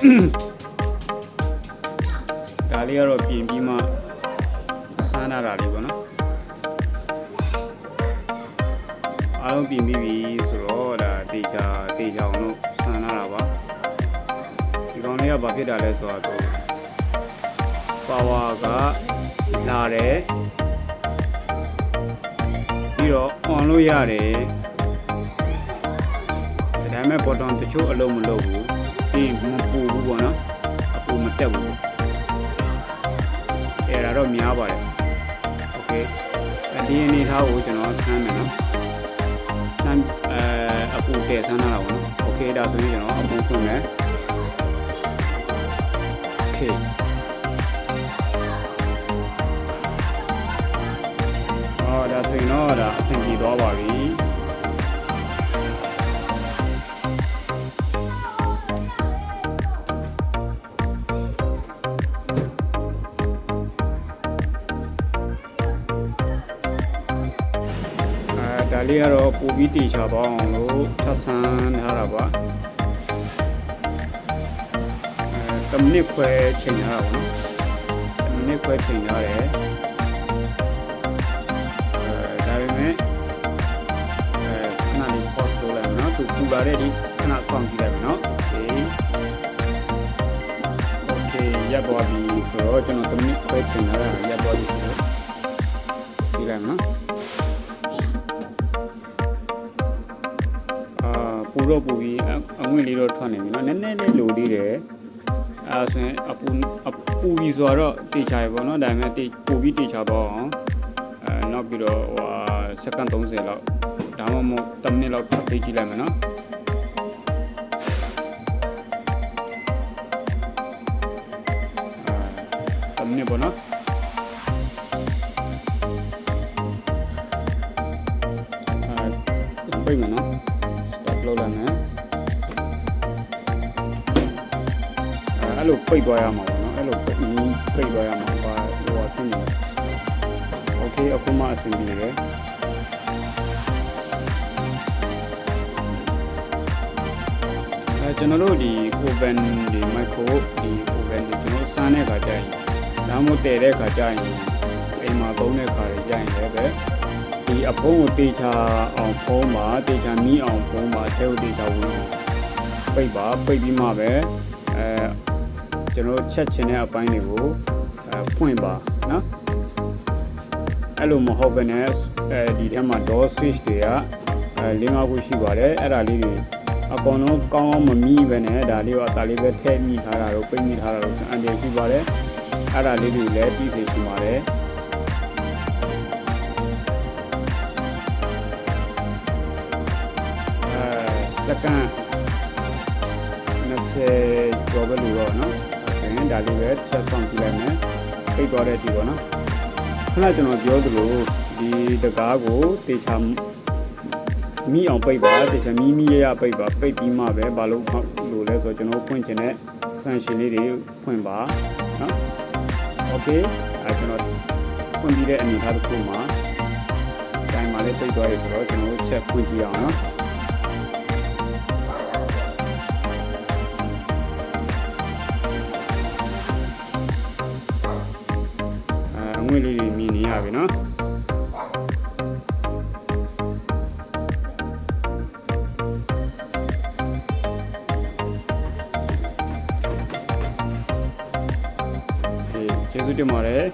ဒါလေးကတော့ပြင်ပြီးမှစမ်းထားတာလေးပေါ့နော်အားလုံးပြင်ပြီးပြီဆိုတော့ဒါတေချာအောင်လို့စမ်းထားတာပါဒီကောင်လေးကဘာဖြစ်တာလဲဆိုတော့ power ကလာတယ်ပြီးတော့ on လို့ရတယ်ဒါပေမဲ့ button တချို့အလုံးမလုပ်ဘူးပြီးမပူဘူးပေါ့နော်အပူမတက်ဘူးအဲ့ဒါတော့များပါတယ်โอเคဒီအနေထားကိုကျွန်တော်ဆန်းမယ်နော်ဆန်းအပူတည့်ဆန်းလာတာပေါ့နော်โอเคဒါဆိုရင်ကျွန်တော်အပူဖွင့်မယ်โอเคဒါဆိုရင်တော့ဒါအဆင်ပြေသွားပါပြီဒါလေးကတော့ပူပြီးတေချာပေါအောင်လို့ထပ်ဆန်းထားတာပါ10မိနစ်ခွဲချိန်ထားတာပေါ့နော်10မိနစ်ခွဲချိန်ထားတယ်ဒါပေမဲ့ခဏလေး pause လုပ်လိုက်မယ်နော်သူပူလာတဲ့ဒီခဏဆောင်ကြည့်လိုက်မယ်နော်โอเคရပ်သွားပြီဆိုတော့ကျွန်တော်10မိနစ်ခွဲချိန်ထားတာရပ်သွားပြီဆိုတော့ကြည့်လိုက်မယ်နော်ပူတော့ပူပြီးအငွေ့လေးတော့ထွက်နေပြီเนาะနည်းနည်းလေးလိုသေးတယ်အဲဆိုရင်အပူပြီးဆိုတော့တေချာရပေါ့เนาะဒါပေမဲ့ပူပြီးတေချာပေါ့အောင်နောက်ပြီးတော့စက္ကန့်30လောက်ဒါမှမဟုတ်10မိနစ်လောက်ထပ်ပေးကြည့်လိုက်မယ်เนาะ10မိနစ်ပေါ့เนาะပိတ်မယ်เนาะလောက်လာမယ်အဲ့လိုပိတ်သွားရမှာပေါ့နော်အဲ့လိုပိတ်သွားရမှာပါဟိုဖြစ်နေโอเคအခုမှအဆင်ပြေတယ်ကျွန်တော်တို့ဒီ oven ဒီ micro ဒီ oven ဒီကျွန်တော်စမ်းတဲ့ခါကျရင်ဒါမှမဟုတ်တည်တဲ့ခါကျရင်အိမ်မှာသုံးတဲ့ခါတွေကျရင်လည်းပဲဒီအဖုံးကိုတေချာအောင်ဖုံးပါတေချာမီးအောင်ဖုံးပါတဲကိုတေချာဝင်အောင်ပိတ်ပြီးမှပဲကျွန်တော်ချက်ချင်တဲ့အပိုင်းတွေကိုဖွင့်ပါနော်အဲ့လိုမဟုတ်ဘဲနဲ့ဒီထဲမှာ door switch တွေက5ခုရှိပါတယ်အဲ့ဒါလေးတွေအကောင်လုံးကောင်းအောင်မမီးပဲနဲ့ဒါလေးကအသာလေးပဲထည့်မိထားတာတော့ပိတ်မိထားတာတော့အန်တယ်ရှိပါတယ်အဲ့ဒါလေးတွေလည်းပြီးစေချင်ပါတယ်စက္ကန့်20ကျော်ပဲလို့တော့เนาะအဲဒါလေးပဲချက်ဆောင်ကြည့်လိုက်မယ်ပိတ်သွားတဲ့ဒီပေါ့နော်ခဏကျွန်တော်ပြောသလိုဒီတကားကိုတေချာမီးအောင်ပိတ်ပါတေချာမီးရပိတ်ပါပိတ်ပြီးမှပဲဘာလို့လို့လဲဆိုတော့ကျွန်တော်ဖွင့်ချင်တဲ့ function လေးတွေဖွင့်ပါเนาะโอเคအဲကျွန်တော်ဖွင့်ပြီးတဲ့အနေအထားတစ်ခုမှာတိုင်းမှာလေးပိတ်သွားရဆိုတော့ကျွန်တော်ချက်ဖွင့်ကြည့်အောင်เนาะငွေလေးတွေမြင်နေရပြီเนาะကျေးဇူးတင်ပါတယ်